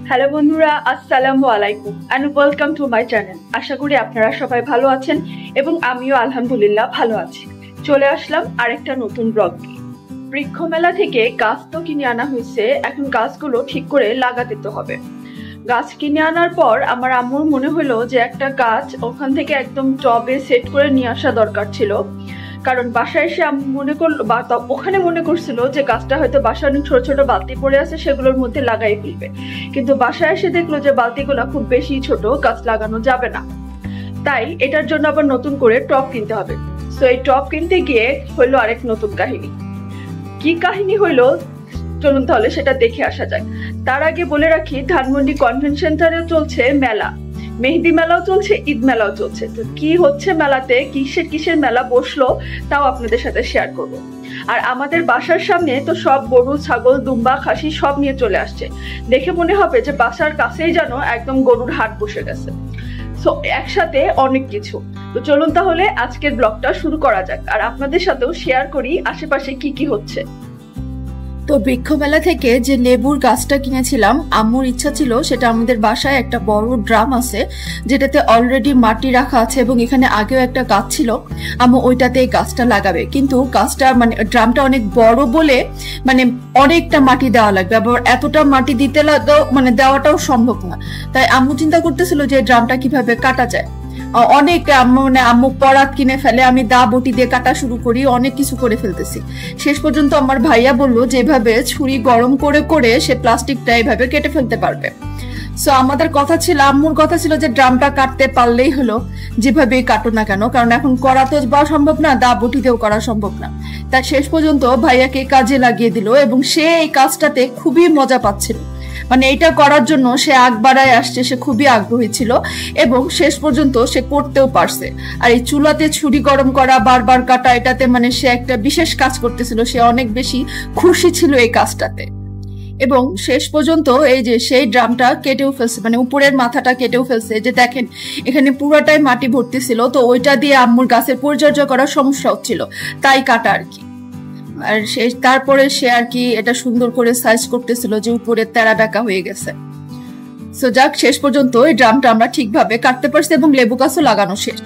Hello বন্ধুরা, আসসালামু আলাইকুম and welcome to my channel. আশা করি আপনারা সবাই ভালো আছেন এবং আমিও আলহামদুলিল্লাহ ভালো আছি। চলে আসলাম আরেকটা নতুন ব্লগ নিয়ে। বৃক্ষ মেলা থেকে গাছ তো কিনে আনা হয়েছে, এখন গাছগুলো ঠিক করে লাগাতে তো হবে। গাছ কিনে আনার পর আমার আম্মুর মনে হলো যে একটা গাছ ওখান থেকে একদম টবে সেট করে নিয়ে আসা দরকার ছিল, কারণ বাসায় এসে আমি মনে করলো বা ওখানে মনে করছিল যে গাছটা হয়তো বাসায় অনেক ছোট ছোট বালতি পড়ে আছে, সেগুলোর মধ্যে লাগাই ফেলবে। কিন্তু বাসায় এসে দেখলো যে বালতিগুলো খুব বেশি ছোট, গাছ লাগানো যাবে না। তাই এটার জন্য আবার নতুন করে টব কিনতে হবে। সো এই টব কিনতে গিয়ে হইলো আরেক নতুন কাহিনী। কি কাহিনী হইলো চলুন তাহলে সেটা দেখে আসা যাক। তার আগে বলে রাখি, ধানমন্ডি কনভেনশন সেন্টারেও চলছে মেলা, মেহেদি মেলাও চলছে, ঈদ মেলাও চলছে। তো কি হচ্ছে মেলাতে, কিসের কিসের মেলা বসলো তাও আপনাদের সাথে শেয়ার করব। আর আমাদের বাসার সামনে তো সব গরু, ছাগল, দুম্বা, খাসি সব নিয়ে চলে আসছে। দেখে মনে হবে যে বাসার কাছেই যেন একদম গরুর হাট বসে গেছে। সো একসাথে অনেক কিছু। তো চলুন তাহলে আজকের ব্লগটা শুরু করা যাক, আর আপনাদের সাথেও শেয়ার করি আশেপাশে কি কি হচ্ছে। তো বৃক্ষ মেলা থেকে যে লেবুর গাছটা কিনেছিলাম, আম্মুর ইচ্ছা ছিল সেটা আমাদের বাসায় একটা বড় ড্রাম আছে যেটাতে অলরেডি মাটি রাখা আছে এবং এখানে আগেও একটা গাছ ছিল, আম্মু ওইটাতে এই গাছটা লাগাবে। কিন্তু গাছটা মানে ড্রামটা অনেক বড় বলে মানে অনেকটা মাটি দেওয়া লাগবে, আবার এতটা মাটি দিতে লাগেও মানে দেওয়াটাও সম্ভব না। তাই আম্মু চিন্তা করতেছিল যে ড্রামটা কিভাবে কাটা যায়। অনেক আম্মু পরাত কিনে ফেলে, আমি দা বটি দিয়ে কাটা শুরু করি, অনেক কিছু করে ফেলতেছি। শেষ পর্যন্ত আমার ভাইয়া বললো যে এভাবে ছুরি গরম করে করে সে প্লাস্টিকটা এভাবে কেটে ফেলতে পারবে। সো আমাদের কথা ছিল, আম্মুর কথা ছিল যে ড্রামটা কাটতে পারলেই হলো, যেভাবে কাটো না কেন, কারণ এখন করা তো বা সম্ভব না, দা বটিতেও করা সম্ভব না। তাই শেষ পর্যন্ত ভাইয়াকে কাজে লাগিয়ে দিল এবং সে এই কাজটাতে খুবই মজা পাচ্ছিল। মানে এটা করার জন্য সে আগ বাড়ায় আসছে, সে খুবই আগ্রহী ছিল এবং শেষ পর্যন্ত সে করতেও পারছে। আর এই চুলাতে ছুরি গরম করা, বারবার কাটা, এটাতে মানে সে একটা বিশেষ কাজ করতেছিল, সে অনেক বেশি খুশি ছিল এই কাজটাতে। এবং শেষ পর্যন্ত এই যে সেই ড্রামটা কেটেও ফেলছে, মানে উপরের মাথাটা কেটেও ফেলছে। যে দেখেন এখানে পুরোটাই মাটি ভর্তি ছিল, তো ওইটা দিয়ে আম্মুর গাছের পরিচর্যা করার সমস্যা হচ্ছিল, তাই কাটা আর কি। আর তারপরে সে আর কি এটা সুন্দর করে সাইজ করতেছিল যে উপরে তেরা বেঁকা হয়ে গেছে। সো যাক, শেষ পর্যন্ত এই ড্রামটা আমরা ঠিকভাবে কাটতে পারছি এবং লেবু গাছও লাগানো শেষ।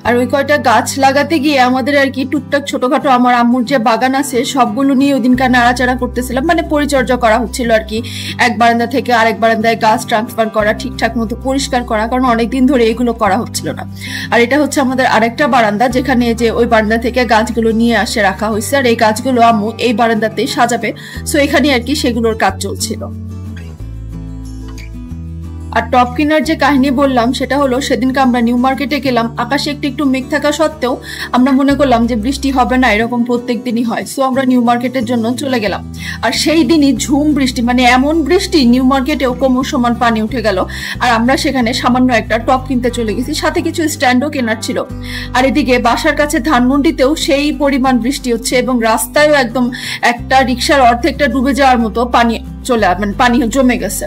আর ওই কয়টা গাছ লাগাতে গিয়ে আমাদের আর কি টুকটাক ছোটখাটো আমার আম্মুর যে বাগান আছে সবগুলো নিয়ে ওই দিনকার নাড়াচাড়া করতেছিলাম, মানে পরিচর্যা করা হচ্ছিল আর কি। এক বারান্দা থেকে আরেক বারান্দায় গাছ ট্রান্সফার করা, ঠিকঠাক মতো পরিষ্কার করা, কারণ অনেকদিন ধরে এগুলো করা হচ্ছিল না। আর এটা হচ্ছে আমাদের আরেকটা বারান্দা, যেখানে যে ওই বারান্দা থেকে গাছগুলো নিয়ে আসে রাখা হয়েছে, আর এই গাছগুলো আম্মু এই বারান্দাতেই সাজাবে। সো এখানে আর কি সেগুলোর কাজ চলছিল। আর টপ কেনার যে কাহিনী বললাম সেটা হলো, সেদিনকে আমরা নিউ মার্কেটে গেলাম, আকাশে একটু একটু মেঘ থাকা সত্ত্বেও আমরা মনে করলাম যে বৃষ্টি হবে না, এরকম প্রত্যেক দিনই হয়। সো আমরা নিউ মার্কেটের জন্য চলে গেলাম। আর সেই দিনই ঝুম বৃষ্টি, মানে এমন বৃষ্টি নিউ মার্কেটেও কোমর সমান পানি উঠে গেল। আর আমরা সেখানে সামান্য একটা টপ কিনতে চলে গেছি, সাথে কিছু স্ট্যান্ডও কেনার ছিল। আর এদিকে বাসার কাছে ধানমন্ডিতেও সেই পরিমাণ বৃষ্টি হচ্ছে এবং রাস্তায়ও একদম একটা রিক্সার অর্ধেকটা ডুবে যাওয়ার মতো পানি মানে পানি জমে গেছে।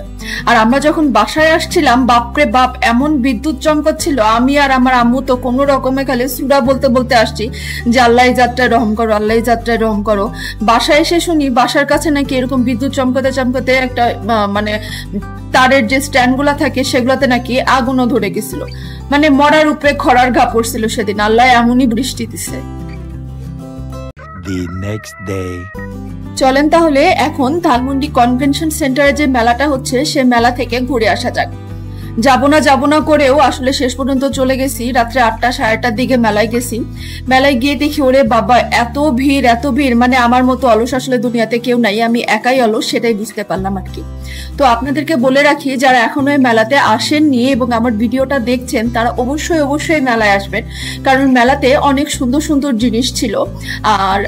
আর আমরা যখন বাসায় আসছিলাম, বাপরে বাপ এমন বিদ্যুৎ চমকাচ্ছিল, আমি আর আমার আম্মু তো কোনো রকমে খালি সুরা বলতে বলতে আসছি যে আল্লাহ যাত্রায় রহম করো, আল্লাহ যাত্রায় রহম করো। বাসায় এসে শুনি বাসার কাছে নাকি এরকম বিদ্যুৎ চমকাতে চমকাতে একটা মানে তারের যে স্ট্যান্ড গুলা থাকে সেগুলাতে নাকি আগুনও ধরে গেছিল, মানে মরার উপরে খরার ঘা পড়ছিল সেদিন। আল্লাহ এমনই বৃষ্টি দিছে। চলেন তাহলে এখন ধানমন্ডি কনভেনশন সেন্টারে যে মেলাটা হচ্ছে সে মেলা থেকে ঘুরে আসা যাক। যাবো না করেও আসলে শেষ পর্যন্ত চলে গেছি। রাত্রে 8টা 8:30টার দিকে মেলায় গেছি। মেলায় গিয়ে দেখি ওরে বাবা এত ভিড়, মানে আমার মতো অলস আসলে দুনিয়াতে কেউ নাই, আমি একাই অলস, সেটাই বুঝতে পারলাম আর কি। তো আপনাদেরকে বলে রাখি, যারা এখনো এই মেলাতে আসেননি এবং আমার ভিডিওটা দেখছেন তারা অবশ্যই মেলায় আসবেন, কারণ মেলাতে অনেক সুন্দর সুন্দর জিনিস ছিল আর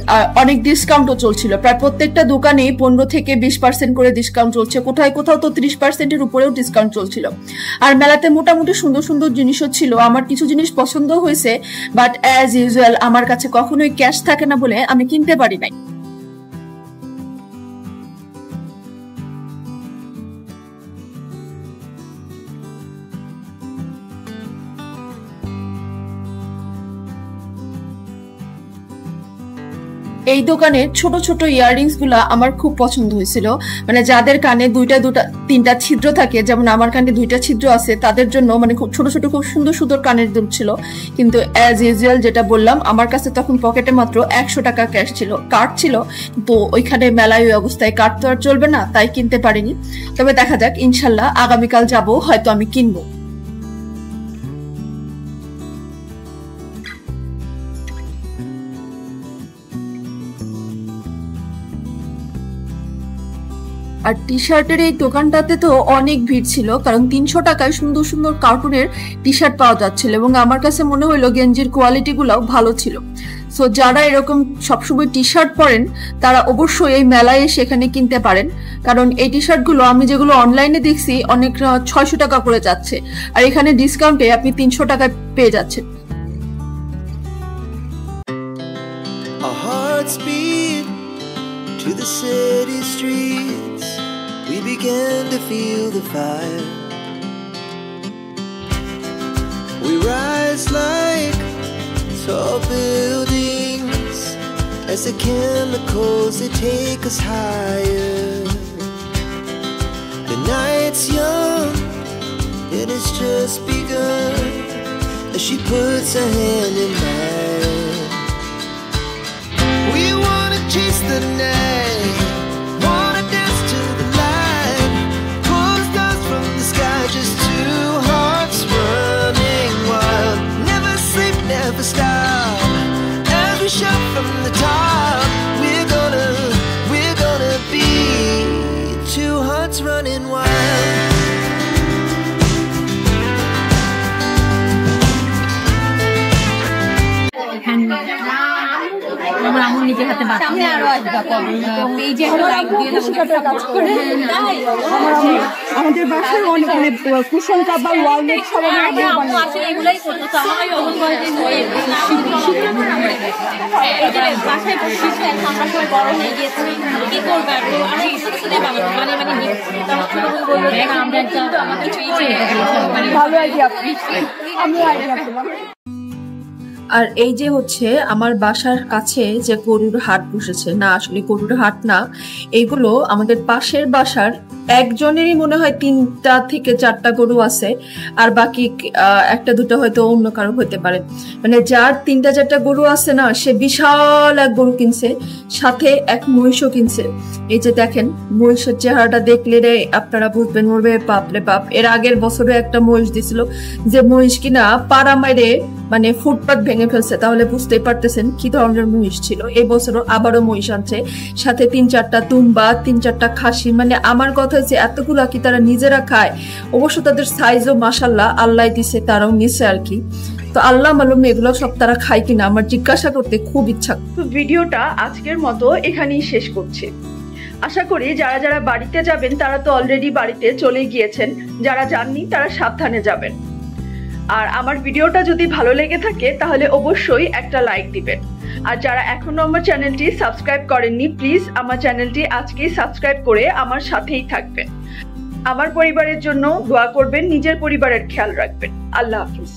অনেক ডিসকাউন্টও চলছিল। প্রায় প্রত্যেকটা দোকানেই 15 থেকে 20% করে ডিসকাউন্ট চলছে, কোথাও তো 30%-এর উপরেও ডিসকাউন্ট চলছিল। আর মেলাতে মোটামুটি সুন্দর সুন্দর জিনিসও ছিল, আমার কিছু জিনিস পছন্দ হয়েছে, বাট অ্যাজ ইউজুয়াল আমার কাছে কখনোই ক্যাশ থাকে না বলে আমি কিনতে পারি নাই। এই দোকানের ছোট ছোট ইয়াররিংস গুলা আমার খুব পছন্দ হয়েছিল, মানে যাদের কানে দুইটা তিনটা ছিদ্র থাকে, যেমন আমার কানে দুইটা ছিদ্র আছে, তাদের জন্য মানে খুব ছোট ছোট খুব সুন্দর সুন্দর কানের দুল ছিল। কিন্তু অ্যাজ ইউজুয়াল যেটা বললাম, আমার কাছে তখন পকেটে মাত্র 100 টাকা ক্যাশ ছিল, কার্ড ছিল, তো ওইখানে মেলায় ওই অবস্থায় কার্ড তো আর চলবে না, তাই কিনতে পারিনি। তবে দেখা যাক, ইনশাল্লাহ আগামীকাল যাব, হয়তো আমি কিনবো। আর টি শার্টের এই দোকানটাতে তো অনেক ভিড় ছিল, কারণ 300 টাকায় সুন্দর সুন্দর কার্টুনের টি শার্ট পাওয়া যাচ্ছিল, এবং আমার কাছে মনে হলো গেঞ্জির কোয়ালিটি গুলাও ভালো ছিল। সো যারা এরকম সবসময় টি শার্ট পরেন তারা অবশ্যই এই মেলায় এসে এখানে কিনতে পারেন, কারণ এই টি শার্ট গুলো আমি যেগুলো অনলাইনে দেখছি অনেক 600 টাকা করে যাচ্ছে, আর এখানে ডিসকাউন্টে আপনি 300 টাকায় পেয়ে যাচ্ছেন। To the city streets, we began to feel the fire. We rise like tall buildings as the chemicals, they take us higher. The night's young and it's just begun as she puts her hand in mine. We wanna chase the night, wanna dance to the light, pull the stars from the sky, just two hearts running wild. Never sleep, never stop, as we shout from the top. We're gonna be two hearts running wild. নিজে হাতে আমাদের বাসায় অনেক cushion কাবার wall mat এগুলাই করতো। বাসায় আমরা সবাই বড় হয়ে গিয়েছি, কি করবো ভালো আইডিয়া, আমি আইডিয়া পেলাম। আর এই যে হচ্ছে আমার বাসার কাছে যে গরুর হাট বসেছে, না আসলে গরুর হাট না, এইগুলো আমাদের পাশের বাসার একজনেরই মনে হয় 3টা থেকে 4টা গরু আছে, আর বাকি 1টা 2টা হয়তো অন্য কারো হতে পারে। মানে যার 3টা 4টা গরু আছে না, সে বিশাল এক গরু কিনছে, সাথে এক মহিষও কিনছে। এই যে দেখেন মহিষের চেহারাটা দেখলে রে আপনারা বুঝবেন, মরবে বাপরে বাপ। এর আগের বছরে একটা মহিষ দিছিল, যে মহিষ কিনা পাড়া মাইরে মানে ফুটপাত ভেঙে ফেলছে, তাহলে বুঝতেই পারতেছেন কি ধরনের মহিষ ছিল। এই বছরও আবারও মহিষ আনছে, সাথে 3-4টা তুম্বা, 3-4টা খাসি। মানে আমার কথা হচ্ছে এতগুলা কি তারা নিজেরা খায়? অবশ্য তাদের সাইজও মাশাল্লাহ আল্লাহ দিছে, তারাও নিছে আর কি। তো আল্লাহ মালুম এগুলো সব তারা খায় কিনা, আমার জিজ্ঞাসা করতে খুব ইচ্ছা। তো ভিডিওটা আজকের মতো এখানেই শেষ করছি। আশা করি যারা যারা বাড়িতে যাবেন তারা তো অলরেডি বাড়িতে চলে গিয়েছেন, যারা যাননি তারা সাবধানে যাবেন। আর আমার ভিডিওটা যদি ভালো লেগে থাকে তাহলে অবশ্যই একটা লাইক দিবেন। আর যারা এখনো আমার চ্যানেলটি সাবস্ক্রাইব করেননি, প্লিজ আমার চ্যানেলটি আজকেই সাবস্ক্রাইব করে আমার সাথেই থাকবেন। আমার পরিবারের জন্য দোয়া করবেন, নিজের পরিবারের খেয়াল রাখবেন। আল্লাহ হাফিজ।